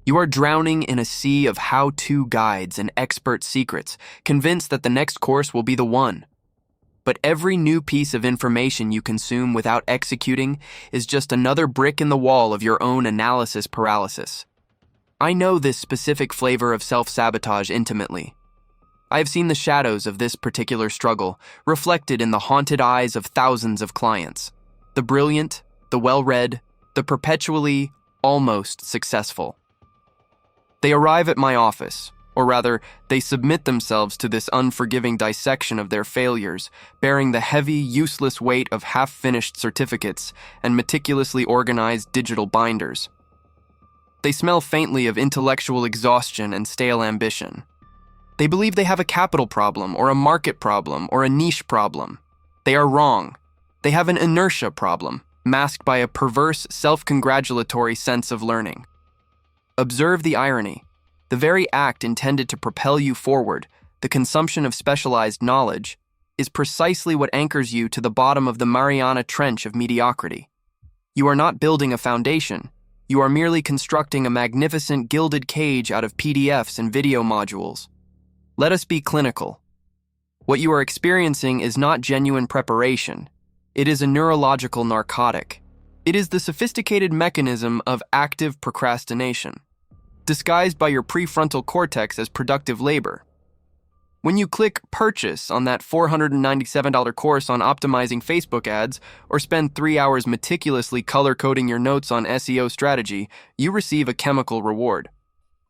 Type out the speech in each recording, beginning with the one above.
You are drowning in a sea of how-to guides and expert secrets, convinced that the next course will be the one. But every new piece of information you consume without executing is just another brick in the wall of your own analysis paralysis. I know this specific flavor of self-sabotage intimately. I have seen the shadows of this particular struggle reflected in the haunted eyes of thousands of clients. The brilliant, the well-read, the perpetually almost successful. They arrive at my office, or rather, they submit themselves to this unforgiving dissection of their failures, bearing the heavy, useless weight of half-finished certificates and meticulously organized digital binders. They smell faintly of intellectual exhaustion and stale ambition. They believe they have a capital problem, or a market problem, or a niche problem. They are wrong. They have an inertia problem, masked by a perverse, self-congratulatory sense of learning. Observe the irony. The very act intended to propel you forward, the consumption of specialized knowledge, is precisely what anchors you to the bottom of the Mariana Trench of mediocrity. You are not building a foundation. You are merely constructing a magnificent gilded cage out of PDFs and video modules. Let us be clinical. What you are experiencing is not genuine preparation. It is a neurological narcotic. It is the sophisticated mechanism of active procrastination, disguised by your prefrontal cortex as productive labor. When you click purchase on that $497 course on optimizing Facebook ads, or spend 3 hours meticulously color-coding your notes on SEO strategy, you receive a chemical reward.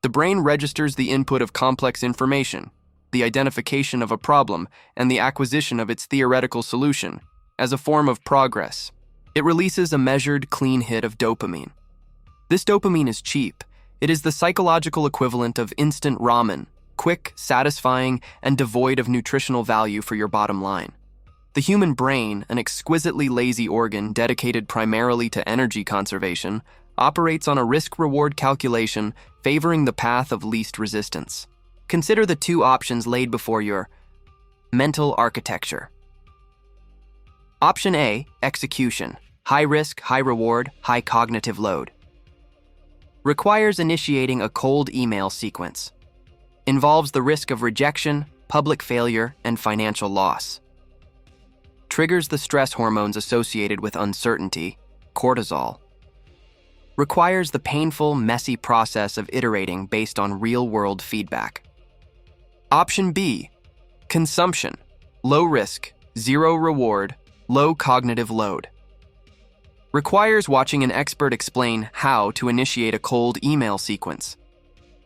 The brain registers the input of complex information, the identification of a problem, and the acquisition of its theoretical solution, as a form of progress. It releases a measured, clean hit of dopamine. This dopamine is cheap. It is the psychological equivalent of instant ramen, quick, satisfying, and devoid of nutritional value for your bottom line. The human brain, an exquisitely lazy organ dedicated primarily to energy conservation, operates on a risk-reward calculation favoring the path of least resistance. Consider the two options laid before your mental architecture. Option A, execution. High risk, high reward, high cognitive load. Requires initiating a cold email sequence. Involves the risk of rejection, public failure, and financial loss. Triggers the stress hormones associated with uncertainty, cortisol. Requires the painful, messy process of iterating based on real-world feedback. Option B, consumption. Low risk, zero reward, low cognitive load. Requires watching an expert explain how to initiate a cold email sequence.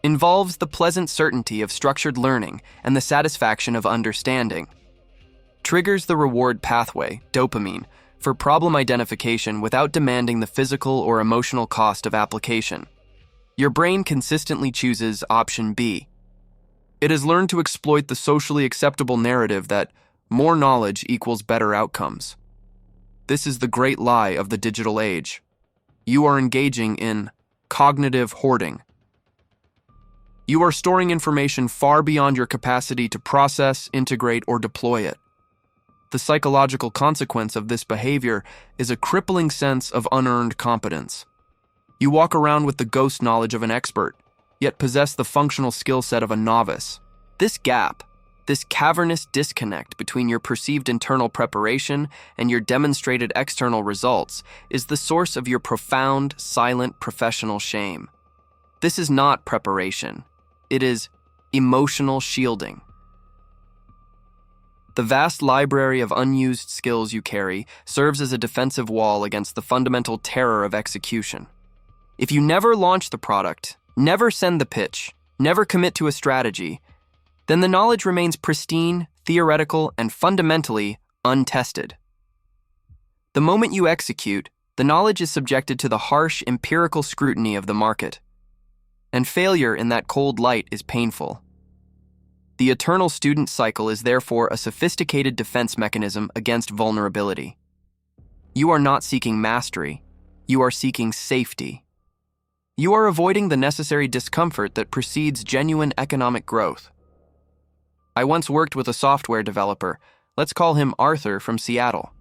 Involves the pleasant certainty of structured learning and the satisfaction of understanding. Triggers the reward pathway, dopamine, for problem identification without demanding the physical or emotional cost of application. Your brain consistently chooses option B. It has learned to exploit the socially acceptable narrative that more knowledge equals better outcomes. This is the great lie of the digital age. You are engaging in cognitive hoarding. You are storing information far beyond your capacity to process, integrate, or deploy it. The psychological consequence of this behavior is a crippling sense of unearned competence. You walk around with the ghost knowledge of an expert, yet possess the functional skill set of a novice. This gap, this cavernous disconnect between your perceived internal preparation and your demonstrated external results, is the source of your profound, silent professional shame. This is not preparation. It is emotional shielding. The vast library of unused skills you carry serves as a defensive wall against the fundamental terror of execution. If you never launch the product, never send the pitch, never commit to a strategy, then the knowledge remains pristine, theoretical, and fundamentally untested. The moment you execute, the knowledge is subjected to the harsh empirical scrutiny of the market. And failure in that cold light is painful. The eternal student cycle is therefore a sophisticated defense mechanism against vulnerability. You are not seeking mastery, you are seeking safety. You are avoiding the necessary discomfort that precedes genuine economic growth. I once worked with a software developer, let's call him Arthur from Seattle.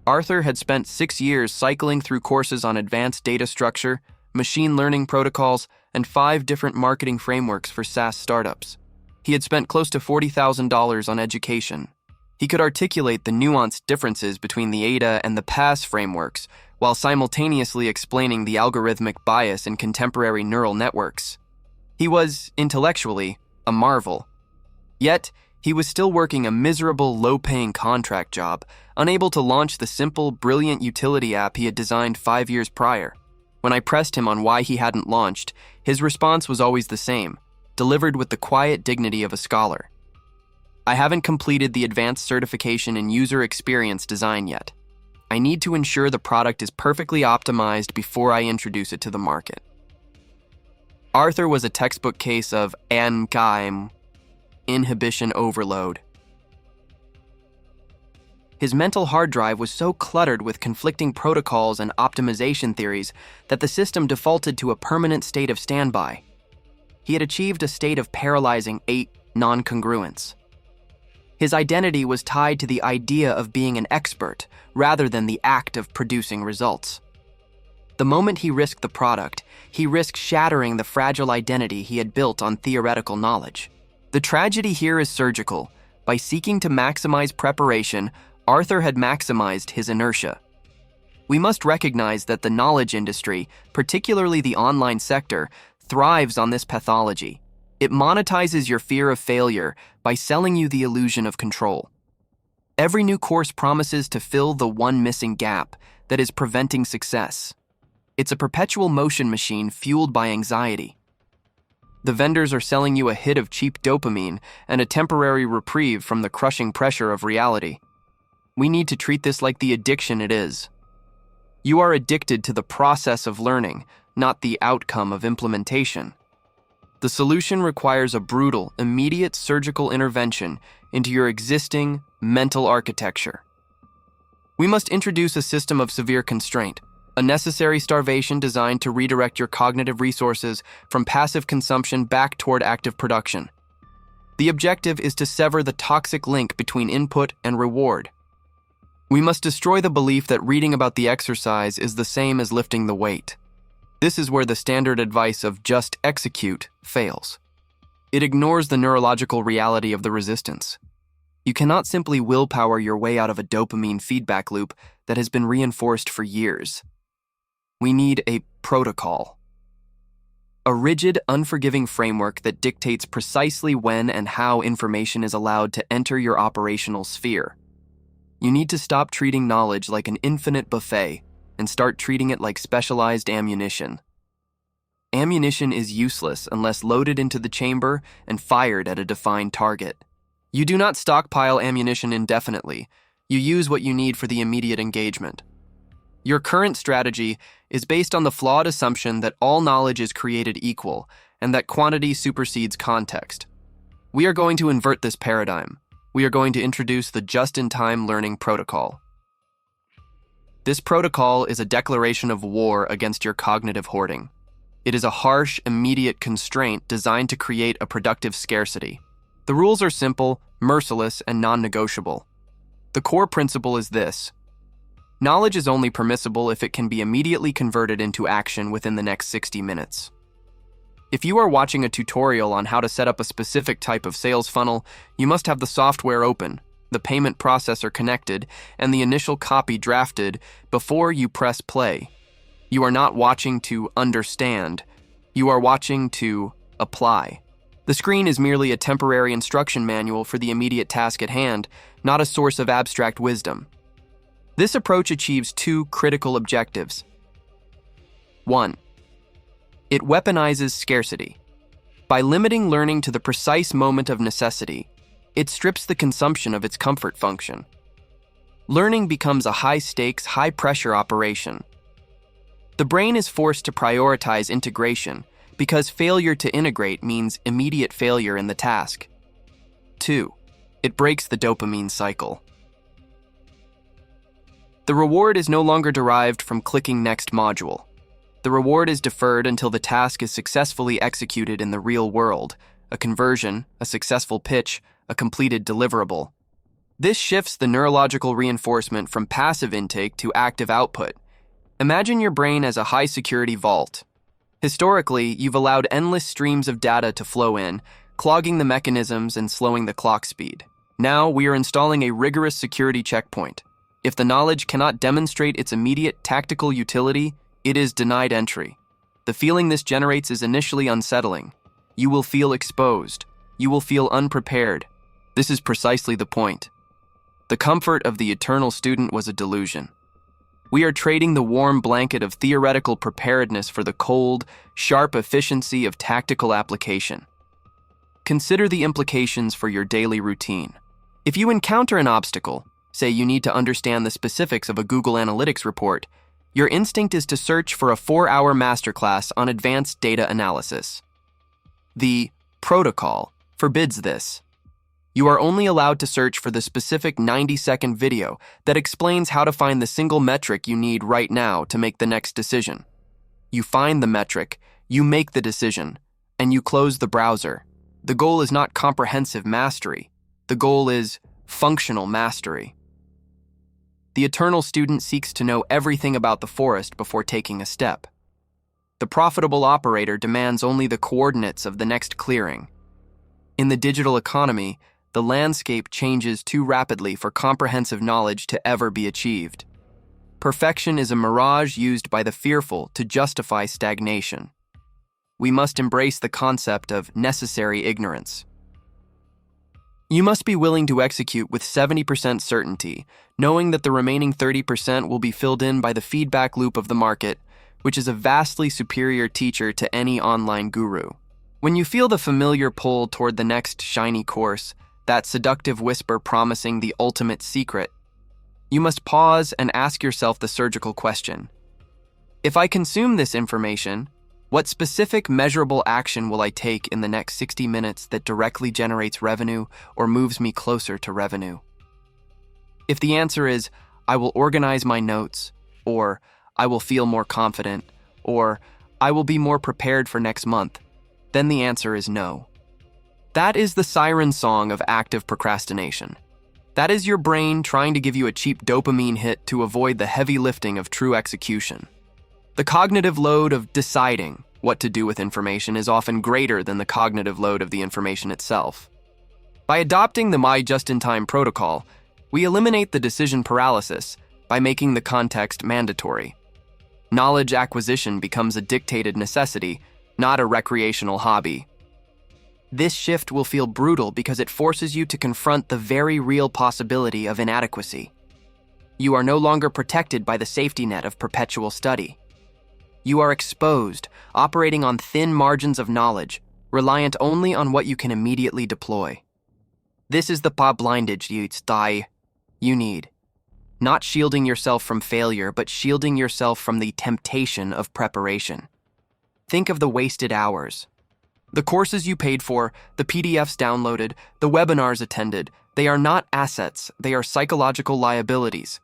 Arthur had spent 6 years cycling through courses on advanced data structure, machine learning protocols, and 5 different marketing frameworks for SaaS startups. He had spent close to $40,000 on education. He could articulate the nuanced differences between the ADA and the PASS frameworks, while simultaneously explaining the algorithmic bias in contemporary neural networks. He was, intellectually, a marvel. Yet, he was still working a miserable, low-paying contract job, unable to launch the simple, brilliant utility app he had designed 5 years prior. When I pressed him on why he hadn't launched, his response was always the same, delivered with the quiet dignity of a scholar. I haven't completed the advanced certification in user experience design yet. I need to ensure the product is perfectly optimized before I introduce it to the market. Arthur was a textbook case of anxiety, inhibition overload. His mental hard drive was so cluttered with conflicting protocols and optimization theories that the system defaulted to a permanent state of standby. He had achieved a state of paralyzing non-congruence. His identity was tied to the idea of being an expert rather than the act of producing results. The moment he risked the product, he risked shattering the fragile identity he had built on theoretical knowledge. The tragedy here is surgical. By seeking to maximize preparation, Arthur had maximized his inertia. We must recognize that the knowledge industry, particularly the online sector, thrives on this pathology. It monetizes your fear of failure by selling you the illusion of control. Every new course promises to fill the one missing gap that is preventing success. It's a perpetual motion machine fueled by anxiety. The vendors are selling you a hit of cheap dopamine and a temporary reprieve from the crushing pressure of reality. We need to treat this like the addiction it is. You are addicted to the process of learning, not the outcome of implementation. The solution requires a brutal, immediate surgical intervention into your existing mental architecture. We must introduce a system of severe constraint, a necessary starvation designed to redirect your cognitive resources from passive consumption back toward active production. The objective is to sever the toxic link between input and reward. We must destroy the belief that reading about the exercise is the same as lifting the weight. This is where the standard advice of just execute fails. It ignores the neurological reality of the resistance. You cannot simply willpower your way out of a dopamine feedback loop that has been reinforced for years. We need a protocol. A rigid, unforgiving framework that dictates precisely when and how information is allowed to enter your operational sphere. You need to stop treating knowledge like an infinite buffet and start treating it like specialized ammunition. Ammunition is useless unless loaded into the chamber and fired at a defined target. You do not stockpile ammunition indefinitely. You use what you need for the immediate engagement. Your current strategy is based on the flawed assumption that all knowledge is created equal and that quantity supersedes context. We are going to invert this paradigm. We are going to introduce the just-in-time learning protocol. This protocol is a declaration of war against your cognitive hoarding. It is a harsh, immediate constraint designed to create a productive scarcity. The rules are simple, merciless, and non-negotiable. The core principle is this: knowledge is only permissible if it can be immediately converted into action within the next 60 minutes. If you are watching a tutorial on how to set up a specific type of sales funnel, you must have the software open, the payment processor connected, and the initial copy drafted before you press play. You are not watching to understand. You are watching to apply. The screen is merely a temporary instruction manual for the immediate task at hand, not a source of abstract wisdom. This approach achieves two critical objectives. 1. It weaponizes scarcity. By limiting learning to the precise moment of necessity, it strips the consumption of its comfort function. Learning becomes a high-stakes, high-pressure operation. The brain is forced to prioritize integration because failure to integrate means immediate failure in the task. 2. It breaks the dopamine cycle. The reward is no longer derived from clicking next module. The reward is deferred until the task is successfully executed in the real world, a conversion, a successful pitch, a completed deliverable. This shifts the neurological reinforcement from passive intake to active output. Imagine your brain as a high-security vault. Historically, you've allowed endless streams of data to flow in, clogging the mechanisms and slowing the clock speed. Now, we are installing a rigorous security checkpoint. If the knowledge cannot demonstrate its immediate tactical utility, it is denied entry. The feeling this generates is initially unsettling. You will feel exposed. You will feel unprepared. This is precisely the point. The comfort of the eternal student was a delusion. We are trading the warm blanket of theoretical preparedness for the cold, sharp efficiency of tactical application. Consider the implications for your daily routine. If you encounter an obstacle, say you need to understand the specifics of a Google Analytics report, your instinct is to search for a 4-hour masterclass on advanced data analysis. The protocol forbids this. You are only allowed to search for the specific 90-second video that explains how to find the single metric you need right now to make the next decision. You find the metric, you make the decision, and you close the browser. The goal is not comprehensive mastery. The goal is functional mastery. The eternal student seeks to know everything about the forest before taking a step. The profitable operator demands only the coordinates of the next clearing. In the digital economy, the landscape changes too rapidly for comprehensive knowledge to ever be achieved. Perfection is a mirage used by the fearful to justify stagnation. We must embrace the concept of necessary ignorance. You must be willing to execute with 70% certainty, knowing that the remaining 30% will be filled in by the feedback loop of the market, which is a vastly superior teacher to any online guru. When you feel the familiar pull toward the next shiny course, that seductive whisper promising the ultimate secret, you must pause and ask yourself the surgical question. If I consume this information, what specific measurable action will I take in the next 60 minutes that directly generates revenue or moves me closer to revenue? If the answer is, I will organize my notes, or I will feel more confident, or I will be more prepared for next month, then the answer is no. That is the siren song of active procrastination. That is your brain trying to give you a cheap dopamine hit to avoid the heavy lifting of true execution. The cognitive load of deciding what to do with information is often greater than the cognitive load of the information itself. By adopting the My Just-in-Time protocol, we eliminate the decision paralysis by making the context mandatory. Knowledge acquisition becomes a dictated necessity, not a recreational hobby. This shift will feel brutal because it forces you to confront the very real possibility of inadequacy. You are no longer protected by the safety net of perpetual study. You are exposed, operating on thin margins of knowledge, reliant only on what you can immediately deploy. This is the blindagem you need. Not shielding yourself from failure, but shielding yourself from the temptation of preparation. Think of the wasted hours. The courses you paid for, the PDFs downloaded, the webinars attended, they are not assets, they are psychological liabilities.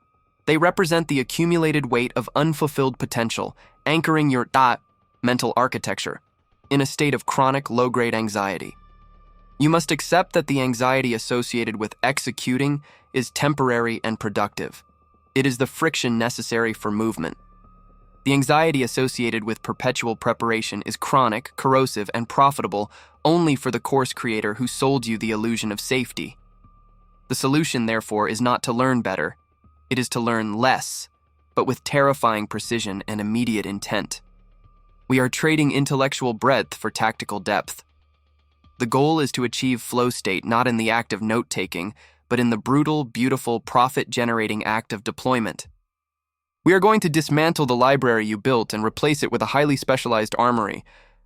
They represent the accumulated weight of unfulfilled potential, anchoring your mental architecture in a state of chronic low-grade anxiety. You must accept that the anxiety associated with executing is temporary and productive. It is the friction necessary for movement. The anxiety associated with perpetual preparation is chronic, corrosive, and profitable only for the course creator who sold you the illusion of safety. The solution, therefore, is not to learn better. It is to learn less, but with terrifying precision and immediate intent. We are trading intellectual breadth for tactical depth. The goal is to achieve flow state not in the act of note-taking, but in the brutal, beautiful, profit-generating act of deployment. We are going to dismantle the library you built and replace it with a highly specialized armory.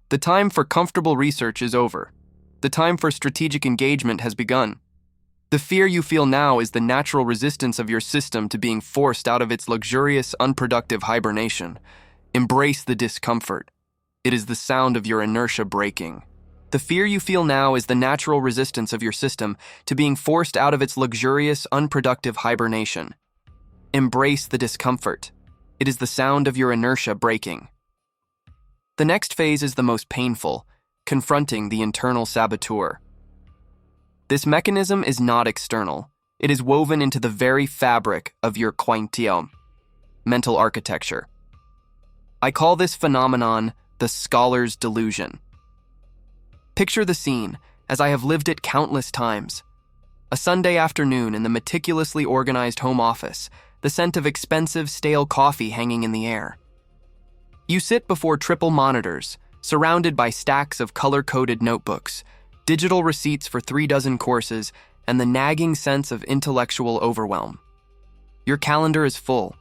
The time for comfortable research is over. The time for strategic engagement has begun. The fear you feel now is the natural resistance of your system to being forced out of its luxurious, unproductive hibernation. Embrace the discomfort. It is the sound of your inertia breaking. The fear you feel now is the natural resistance of your system to being forced out of its luxurious, unproductive hibernation. Embrace the discomfort. It is the sound of your inertia breaking. The next phase is the most painful, confronting the internal saboteur. This mechanism is not external. It is woven into the very fabric of your mental architecture. I call this phenomenon the scholar's delusion. Picture the scene, as I have lived it countless times. A Sunday afternoon in the meticulously organized home office, the scent of expensive, stale coffee hanging in the air. You sit before triple monitors, surrounded by stacks of color-coded notebooks, digital receipts for 36 courses, and the nagging sense of intellectual overwhelm. Your calendar is full.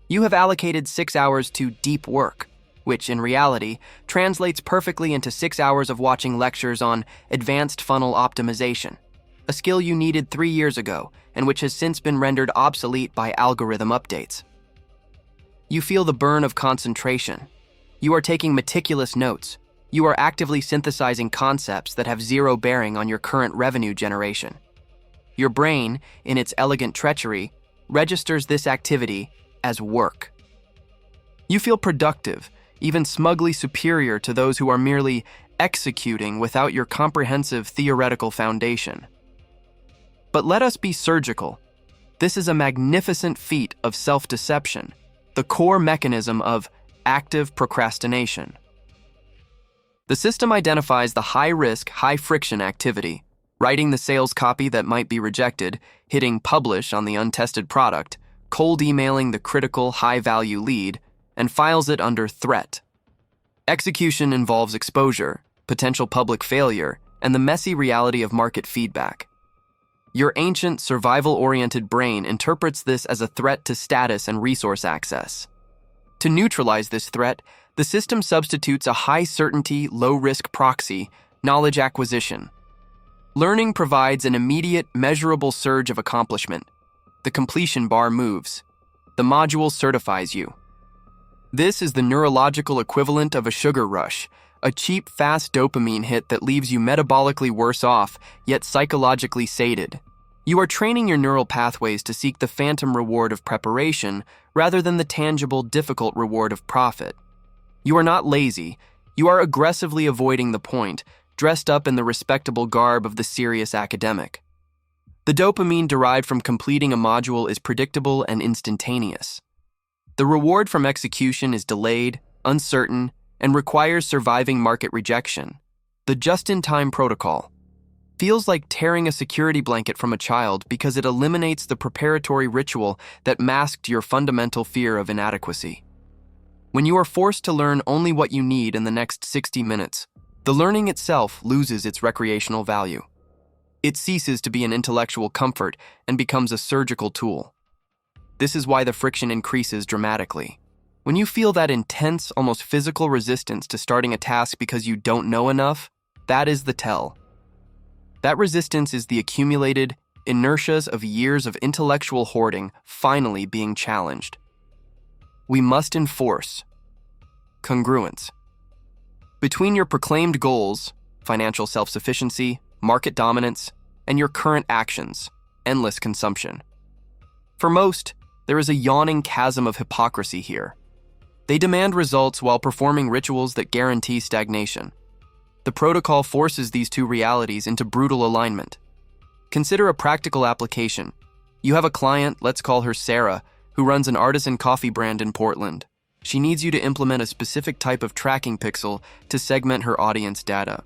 You have allocated 6 hours to deep work, which in reality translates perfectly into 6 hours of watching lectures on advanced funnel optimization, a skill you needed 3 years ago and which has since been rendered obsolete by algorithm updates. You feel the burn of concentration. You are taking meticulous notes. You are actively synthesizing concepts that have zero bearing on your current revenue generation. Your brain, in its elegant treachery, registers this activity as work. You feel productive, even smugly superior to those who are merely executing without your comprehensive theoretical foundation. But let us be surgical. This is a magnificent feat of self-deception, the core mechanism of active procrastination. The system identifies the high-risk, high-friction activity, writing the sales copy that might be rejected, hitting publish on the untested product, cold emailing the critical, high-value lead, and files it under threat. Execution involves exposure, potential public failure, and the messy reality of market feedback. Your ancient, survival-oriented brain interprets this as a threat to status and resource access. To neutralize this threat, the system substitutes a high-certainty, low-risk proxy, knowledge acquisition. Learning provides an immediate, measurable surge of accomplishment. The completion bar moves. The module certifies you. This is the neurological equivalent of a sugar rush, a cheap, fast dopamine hit that leaves you metabolically worse off, yet psychologically sated. You are training your neural pathways to seek the phantom reward of preparation rather than the tangible, difficult reward of profit. You are not lazy. You are aggressively avoiding the point, dressed up in the respectable garb of the serious academic. The dopamine derived from completing a module is predictable and instantaneous. The reward from execution is delayed, uncertain, and requires surviving market rejection. The just-in-time protocol feels like tearing a security blanket from a child because it eliminates the preparatory ritual that masked your fundamental fear of inadequacy. When you are forced to learn only what you need in the next 60 minutes, the learning itself loses its recreational value. It ceases to be an intellectual comfort and becomes a surgical tool. This is why the friction increases dramatically. When you feel that intense, almost physical resistance to starting a task because you don't know enough, that is the tell. That resistance is the accumulated inertias of years of intellectual hoarding finally being challenged. We must enforce congruence between your proclaimed goals, financial self-sufficiency, market dominance, and your current actions, endless consumption. For most, there is a yawning chasm of hypocrisy here. They demand results while performing rituals that guarantee stagnation. The protocol forces these two realities into brutal alignment. Consider a practical application. You have a client, let's call her Sarah, who runs an artisan coffee brand in Portland. She needs you to implement a specific type of tracking pixel to segment her audience data.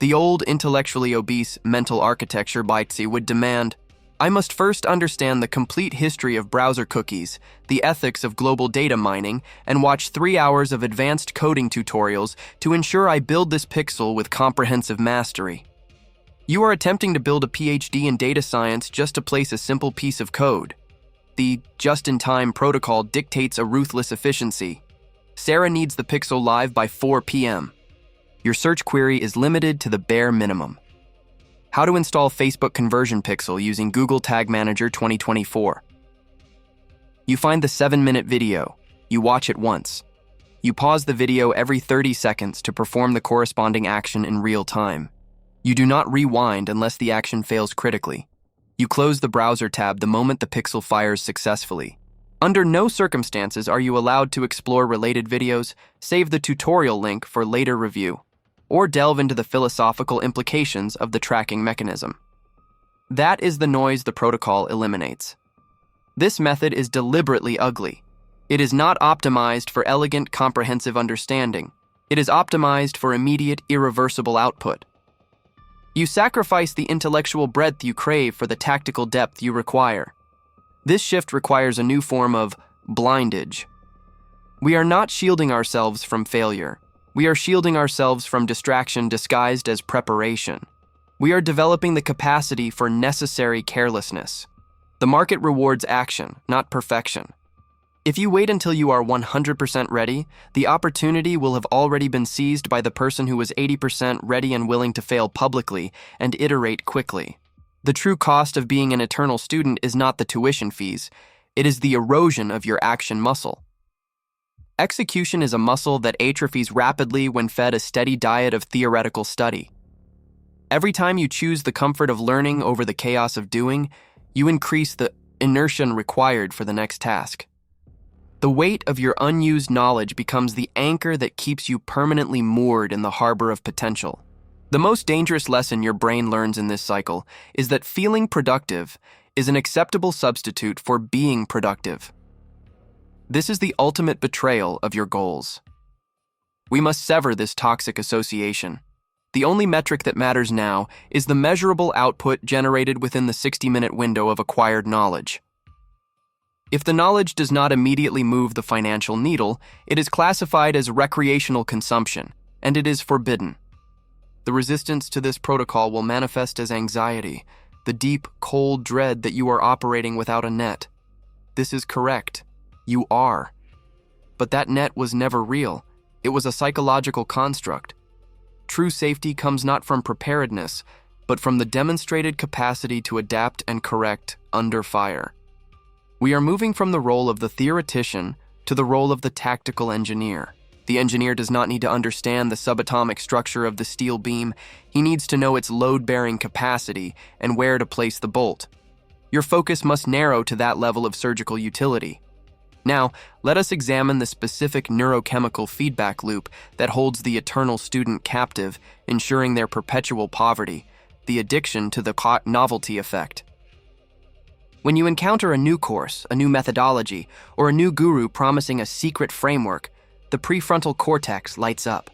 The old, intellectually obese mental architecture Bitesy would demand, I must first understand the complete history of browser cookies, the ethics of global data mining, and watch 3 hours of advanced coding tutorials to ensure I build this pixel with comprehensive mastery. You are attempting to build a PhD in data science just to place a simple piece of code. The just-in-time protocol dictates a ruthless efficiency. Sarah needs the pixel live by 4 p.m. Your search query is limited to the bare minimum. How to install Facebook Conversion Pixel using Google Tag Manager 2024. You find the 7-minute video. You watch it once. You pause the video every 30 seconds to perform the corresponding action in real time. You do not rewind unless the action fails critically. You close the browser tab the moment the pixel fires successfully. Under no circumstances are you allowed to explore related videos, save the tutorial link for later review, or delve into the philosophical implications of the tracking mechanism. That is the noise the protocol eliminates. This method is deliberately ugly. It is not optimized for elegant, comprehensive understanding. It is optimized for immediate, irreversible output. You sacrifice the intellectual breadth you crave for the tactical depth you require. This shift requires a new form of blindage. We are not shielding ourselves from failure. We are shielding ourselves from distraction disguised as preparation. We are developing the capacity for necessary carelessness. The market rewards action, not perfection. If you wait until you are 100% ready, the opportunity will have already been seized by the person who was 80% ready and willing to fail publicly and iterate quickly. The true cost of being an eternal student is not the tuition fees, it is the erosion of your action muscle. Execution is a muscle that atrophies rapidly when fed a steady diet of theoretical study. Every time you choose the comfort of learning over the chaos of doing, you increase the inertia required for the next task. The weight of your unused knowledge becomes the anchor that keeps you permanently moored in the harbor of potential. The most dangerous lesson your brain learns in this cycle is that feeling productive is an acceptable substitute for being productive. This is the ultimate betrayal of your goals. We must sever this toxic association. The only metric that matters now is the measurable output generated within the 60-minute window of acquired knowledge. If the knowledge does not immediately move the financial needle, it is classified as recreational consumption, and it is forbidden. The resistance to this protocol will manifest as anxiety, the deep, cold dread that you are operating without a net. This is correct. You are. But that net was never real. It was a psychological construct. True safety comes not from preparedness, but from the demonstrated capacity to adapt and correct under fire. We are moving from the role of the theoretician to the role of the tactical engineer. The engineer does not need to understand the subatomic structure of the steel beam. He needs to know its load-bearing capacity and where to place the bolt. Your focus must narrow to that level of surgical utility. Now, let us examine the specific neurochemical feedback loop that holds the eternal student captive, ensuring their perpetual poverty, the addiction to the novelty effect. When you encounter a new course, a new methodology, or a new guru promising a secret framework, the prefrontal cortex lights up.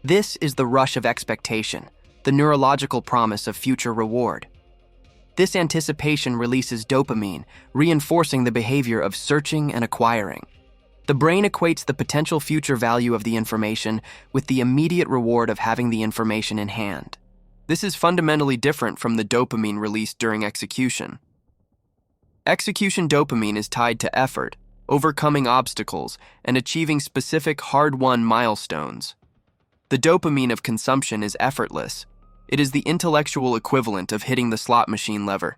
This is the rush of expectation, the neurological promise of future reward. This anticipation releases dopamine, reinforcing the behavior of searching and acquiring. The brain equates the potential future value of the information with the immediate reward of having the information in hand. This is fundamentally different from the dopamine released during execution. Execution dopamine is tied to effort, overcoming obstacles, and achieving specific hard-won milestones. The dopamine of consumption is effortless. It is the intellectual equivalent of hitting the slot machine lever.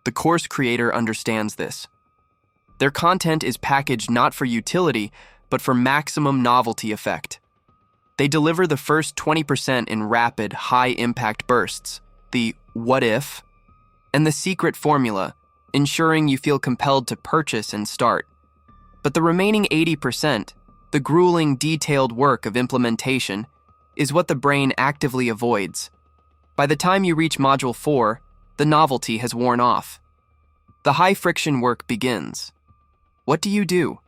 The course creator understands this. Their content is packaged not for utility, but for maximum novelty effect. They deliver the first 20% in rapid, high-impact bursts, the what if, and the secret formula, ensuring you feel compelled to purchase and start. But the remaining 80%, the grueling, detailed work of implementation, is what the brain actively avoids. By the time you reach Module 4, the novelty has worn off. The high-friction work begins. What do?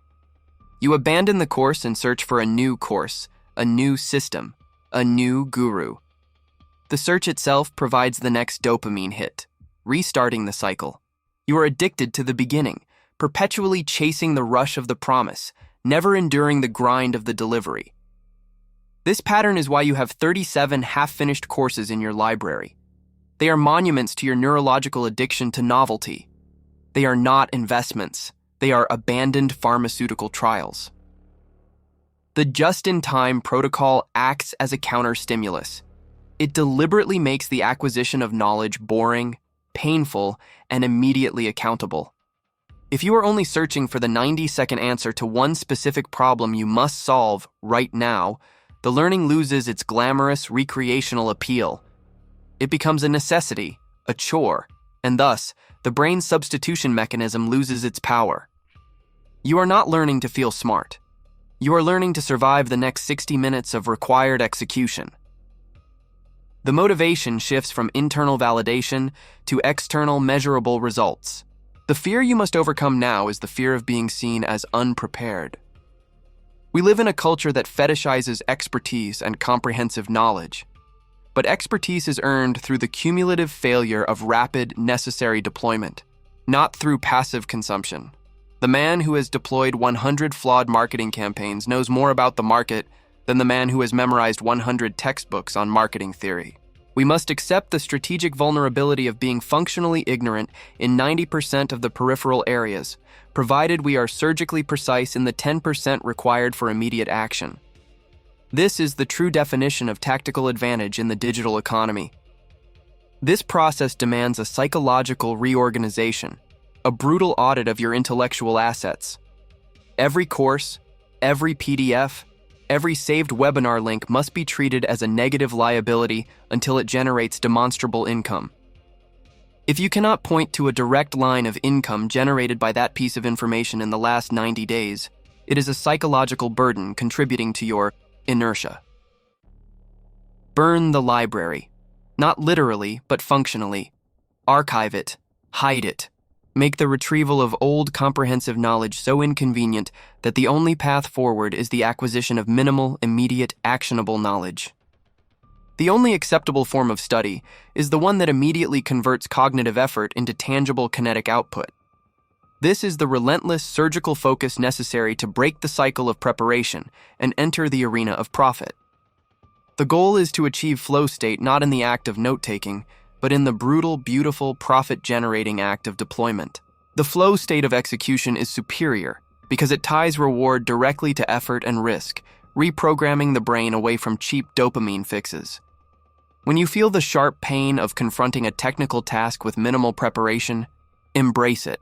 You abandon the course and search for a new course, a new system, a new guru. The search itself provides the next dopamine hit, restarting the cycle. You are addicted to the beginning, perpetually chasing the rush of the promise, never enduring the grind of the delivery. This pattern is why you have 37 half-finished courses in your library. They are monuments to your neurological addiction to novelty. They are not investments. They are abandoned pharmaceutical trials. The just-in-time protocol acts as a counter-stimulus. It deliberately makes the acquisition of knowledge boring, painful, and immediately accountable. If you are only searching for the 90-second answer to one specific problem you must solve right now, the learning loses its glamorous recreational appeal. It becomes a necessity, a chore, and thus, the brain's substitution mechanism loses its power. You are not learning to feel smart. You are learning to survive the next 60 minutes of required execution. The motivation shifts from internal validation to external measurable results. The fear you must overcome now is the fear of being seen as unprepared. We live in a culture that fetishizes expertise and comprehensive knowledge. But expertise is earned through the cumulative failure of rapid, necessary deployment, not through passive consumption. The man who has deployed 100 flawed marketing campaigns knows more about the market than the man who has memorized 100 textbooks on marketing theory. We must accept the strategic vulnerability of being functionally ignorant in 90% of the peripheral areas, provided we are surgically precise in the 10% required for immediate action. This is the true definition of tactical advantage in the digital economy. This process demands a psychological reorganization, a brutal audit of your intellectual assets. Every course, every PDF, every saved webinar link must be treated as a negative liability until it generates demonstrable income. If you cannot point to a direct line of income generated by that piece of information in the last 90 days, it is a psychological burden contributing to your inertia. Burn the library. Not literally, but functionally. Archive it. Hide it. Make the retrieval of old comprehensive knowledge so inconvenient that the only path forward is the acquisition of minimal, immediate, actionable knowledge. The only acceptable form of study is the one that immediately converts cognitive effort into tangible kinetic output. This is the relentless surgical focus necessary to break the cycle of preparation and enter the arena of profit. The goal is to achieve flow state not in the act of note-taking, but in the brutal, beautiful, profit-generating act of deployment. The flow state of execution is superior because it ties reward directly to effort and risk, reprogramming the brain away from cheap dopamine fixes. When you feel the sharp pain of confronting a technical task with minimal preparation, embrace it.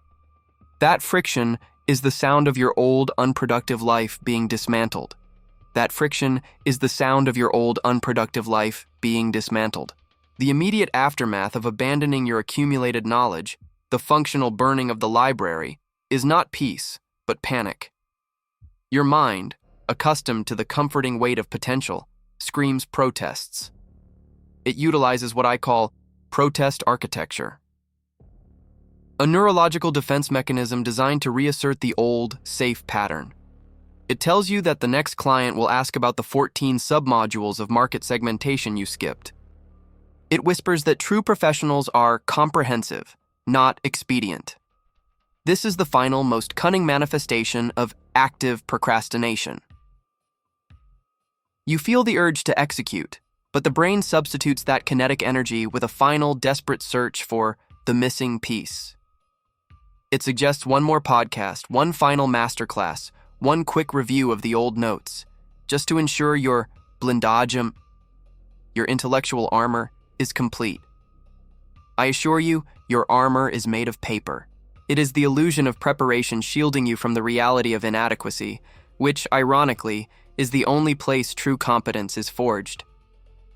That friction is the sound of your old, unproductive life being dismantled. That friction is the sound of your old, unproductive life being dismantled. The immediate aftermath of abandoning your accumulated knowledge, the functional burning of the library, is not peace, but panic. Your mind, accustomed to the comforting weight of potential, screams protests. It utilizes what I call protest architecture. A neurological defense mechanism designed to reassert the old, safe pattern. It tells you that the next client will ask about the 14 submodules of market segmentation you skipped. It whispers that true professionals are comprehensive, not expedient. This is the final, most cunning manifestation of active procrastination. You feel the urge to execute, but the brain substitutes that kinetic energy with a final, desperate search for the missing piece. It suggests one more podcast, one final masterclass, one quick review of the old notes, just to ensure your blindagem, your intellectual armor, is complete. I assure you, your armor is made of paper. It is the illusion of preparation shielding you from the reality of inadequacy, which, ironically, is the only place true competence is forged.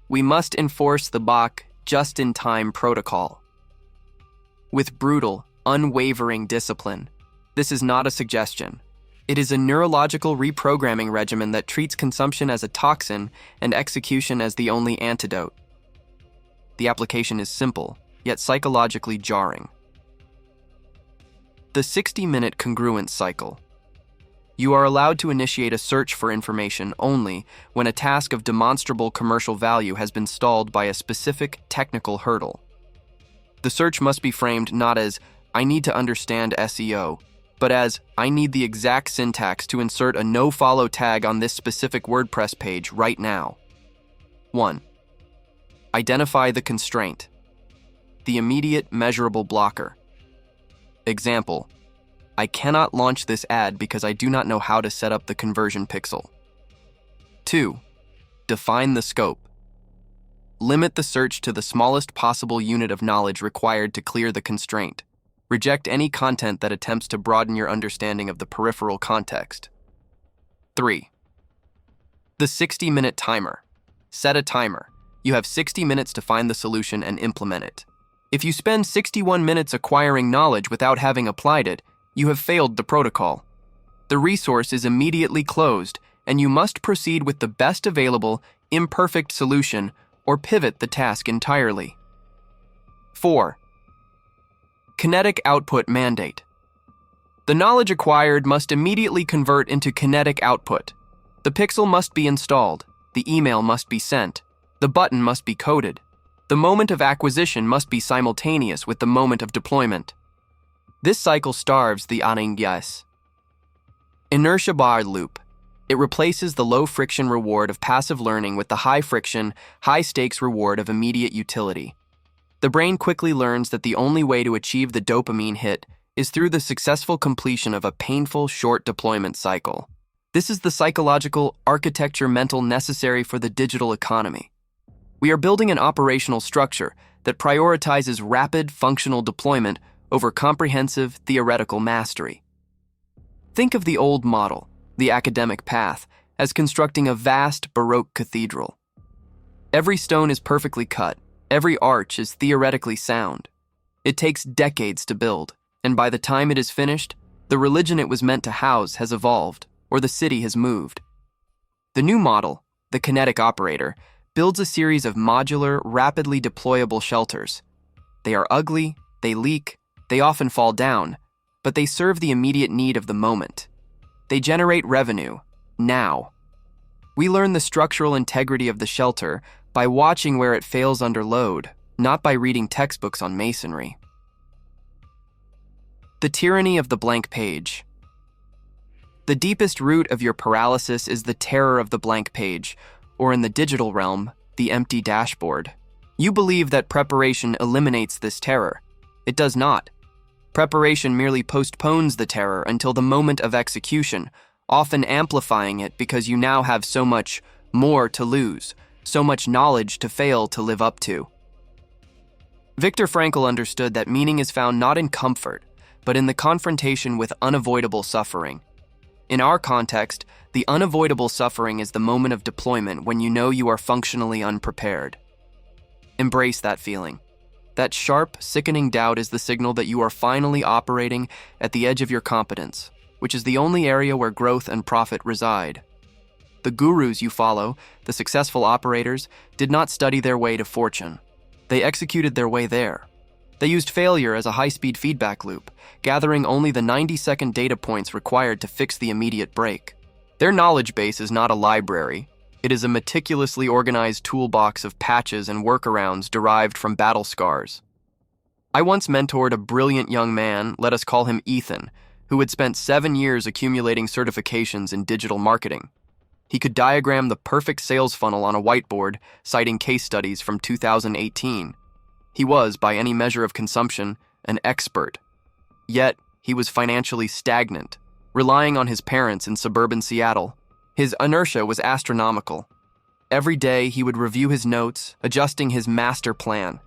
We must enforce the Bach just-in-time protocol. With brutal, unwavering discipline. This is not a suggestion. It is a neurological reprogramming regimen that treats consumption as a toxin and execution as the only antidote. The application is simple, yet psychologically jarring. The 60-minute congruence cycle. You are allowed to initiate a search for information only when a task of demonstrable commercial value has been stalled by a specific technical hurdle. The search must be framed not as, I need to understand SEO, but as, I need the exact syntax to insert a no-follow tag on this specific WordPress page right now. 1. Identify the constraint. The immediate measurable blocker. Example, I cannot launch this ad because I do not know how to set up the conversion pixel. 2. Define the scope. Limit the search to the smallest possible unit of knowledge required to clear the constraint. Reject any content that attempts to broaden your understanding of the peripheral context. 3. The 60-minute timer. Set a timer. You have 60 minutes to find the solution and implement it. If you spend 61 minutes acquiring knowledge without having applied it, you have failed the protocol. The resource is immediately closed, and you must proceed with the best available, imperfect solution or pivot the task entirely. 4. Kinetic output mandate. The knowledge acquired must immediately convert into kinetic output. The pixel must be installed, the email must be sent, the button must be coded. The moment of acquisition must be simultaneous with the moment of deployment. This cycle starves the yes. Inertia bar loop. It replaces the low-friction reward of passive learning with the high-friction, high-stakes reward of immediate utility. The brain quickly learns that the only way to achieve the dopamine hit is through the successful completion of a painful, short deployment cycle. This is the psychological architecture mental necessary for the digital economy. We are building an operational structure that prioritizes rapid, functional deployment over comprehensive, theoretical mastery. Think of the old model, the academic path, as constructing a vast Baroque cathedral. Every stone is perfectly cut, every arch is theoretically sound. It takes decades to build, and by the time it is finished, the religion it was meant to house has evolved, or the city has moved. The new model, the kinetic operator, builds a series of modular, rapidly deployable shelters. They are ugly, they leak, they often fall down, but they serve the immediate need of the moment. They generate revenue, now. We learn the structural integrity of the shelter by watching where it fails under load, not by reading textbooks on masonry. The tyranny of the blank page. The deepest root of your paralysis is the terror of the blank page, or in the digital realm, the empty dashboard. You believe that preparation eliminates this terror. It does not. Preparation merely postpones the terror until the moment of execution, often amplifying it because you now have so much more to lose, so much knowledge to fail to live up to. Viktor Frankl understood that meaning is found not in comfort, but in the confrontation with unavoidable suffering. In our context, the unavoidable suffering is the moment of deployment when you know you are functionally unprepared. Embrace that feeling. That sharp, sickening doubt is the signal that you are finally operating at the edge of your competence, which is the only area where growth and profit reside. The gurus you follow, the successful operators, did not study their way to fortune. They executed their way there. They used failure as a high-speed feedback loop, gathering only the 90-second data points required to fix the immediate break. Their knowledge base is not a library. It is a meticulously organized toolbox of patches and workarounds derived from battle scars. I once mentored a brilliant young man, let us call him Ethan, who had spent 7 years accumulating certifications in digital marketing. He could diagram the perfect sales funnel on a whiteboard, citing case studies from 2018. He was, by any measure of consumption, an expert. Yet, he was financially stagnant, relying on his parents in suburban Seattle. His inertia was astronomical. Every day, he would review his notes, adjusting his master plan.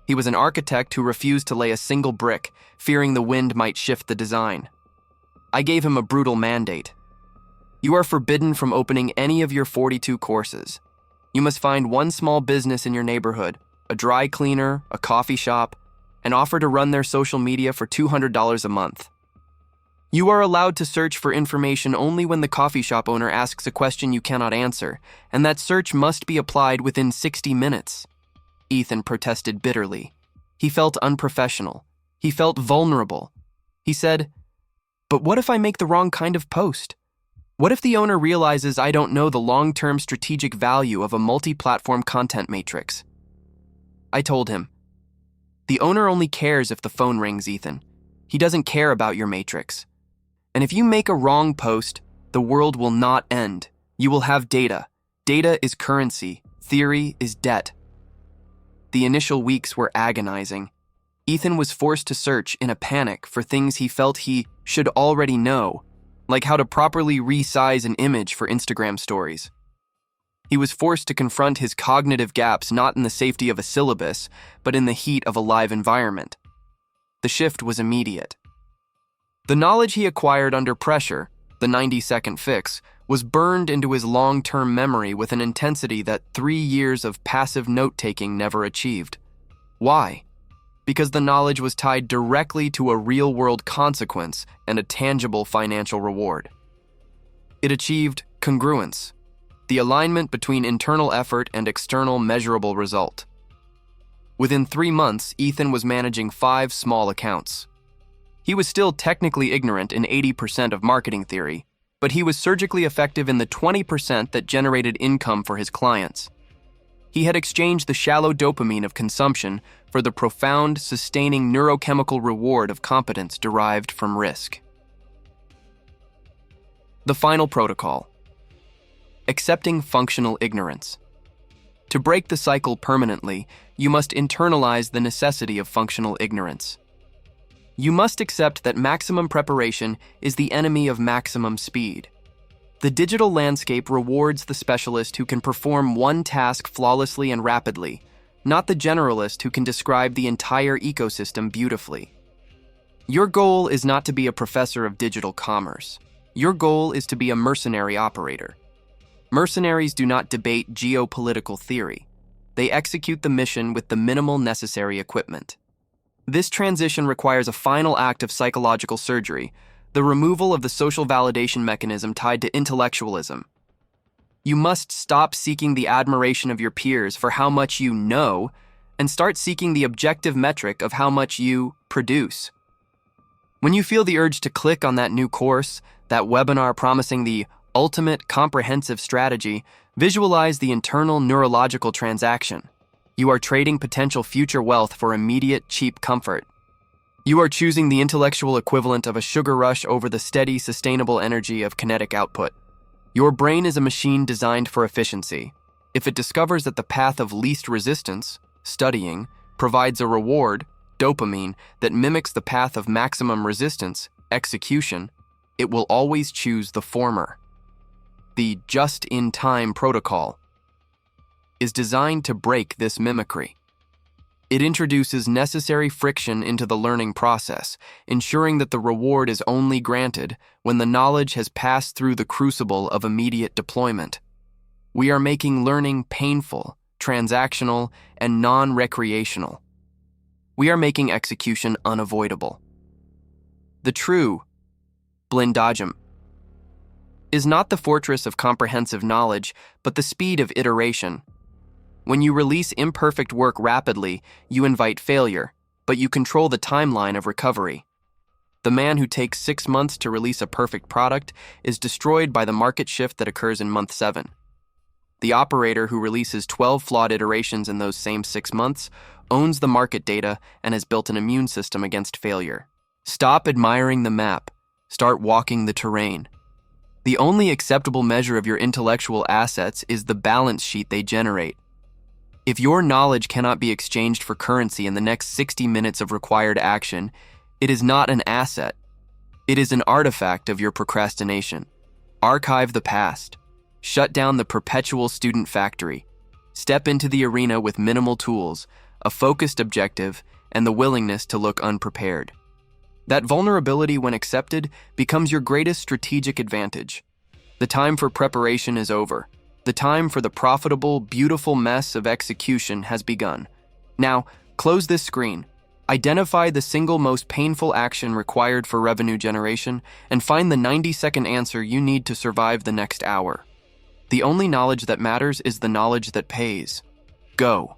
He was an architect who refused to lay a single brick, fearing the wind might shift the design. I gave him a brutal mandate. You are forbidden from opening any of your 42 courses. You must find one small business in your neighborhood, a dry cleaner, a coffee shop, and offer to run their social media for $200 a month. You are allowed to search for information only when the coffee shop owner asks a question you cannot answer, and that search must be applied within 60 minutes. Ethan protested bitterly. He felt unprofessional. He felt vulnerable. He said, "But what if I make the wrong kind of post? What if the owner realizes I don't know the long-term strategic value of a multi-platform content matrix?" I told him, "The owner only cares if the phone rings, Ethan. He doesn't care about your matrix. And if you make a wrong post, the world will not end. You will have data. Data is currency. Theory is debt." The initial weeks were agonizing. Ethan was forced to search in a panic for things he felt he should already know, like how to properly resize an image for Instagram stories. He was forced to confront his cognitive gaps not in the safety of a syllabus, but in the heat of a live environment. The shift was immediate. The knowledge he acquired under pressure, the 90-second fix, was burned into his long-term memory with an intensity that 3 years of passive note-taking never achieved. Why? Because the knowledge was tied directly to a real-world consequence and a tangible financial reward. It achieved congruence, the alignment between internal effort and external measurable result. Within 3 months, Ethan was managing 5 small accounts. He was still technically ignorant in 80% of marketing theory, but he was surgically effective in the 20% that generated income for his clients. He had exchanged the shallow dopamine of consumption for the profound, sustaining neurochemical reward of competence derived from risk. The final protocol: accepting functional ignorance. To break the cycle permanently, you must internalize the necessity of functional ignorance. You must accept that maximum preparation is the enemy of maximum speed. The digital landscape rewards the specialist who can perform one task flawlessly and rapidly, not the generalist who can describe the entire ecosystem beautifully. Your goal is not to be a professor of digital commerce. Your goal is to be a mercenary operator. Mercenaries do not debate geopolitical theory. They execute the mission with the minimal necessary equipment. This transition requires a final act of psychological surgery, the removal of the social validation mechanism tied to intellectualism. You must stop seeking the admiration of your peers for how much you know and start seeking the objective metric of how much you produce. When you feel the urge to click on that new course, that webinar promising the ultimate comprehensive strategy, visualize the internal neurological transaction. You are trading potential future wealth for immediate, cheap comfort. You are choosing the intellectual equivalent of a sugar rush over the steady, sustainable energy of kinetic output. Your brain is a machine designed for efficiency. If it discovers that the path of least resistance, studying, provides a reward, dopamine, that mimics the path of maximum resistance, execution, it will always choose the former. The just-in-time protocol is designed to break this mimicry. It introduces necessary friction into the learning process, ensuring that the reward is only granted when the knowledge has passed through the crucible of immediate deployment. We are making learning painful, transactional, and non-recreational. We are making execution unavoidable. The true blindagem is not the fortress of comprehensive knowledge, but the speed of iteration. When you release imperfect work rapidly, you invite failure, but you control the timeline of recovery. The man who takes 6 months to release a perfect product is destroyed by the market shift that occurs in month 7. The operator who releases 12 flawed iterations in those same 6 months owns the market data and has built an immune system against failure. Stop admiring the map. Start walking the terrain. The only acceptable measure of your intellectual assets is the balance sheet they generate. If your knowledge cannot be exchanged for currency in the next 60 minutes of required action, it is not an asset. It is an artifact of your procrastination. Archive the past. Shut down the perpetual student factory. Step into the arena with minimal tools, a focused objective, and the willingness to look unprepared. That vulnerability, when accepted, becomes your greatest strategic advantage. The time for preparation is over. The time for the profitable, beautiful mess of execution has begun. Now, close this screen. Identify the single most painful action required for revenue generation and find the 90-second answer you need to survive the next hour. The only knowledge that matters is the knowledge that pays. Go.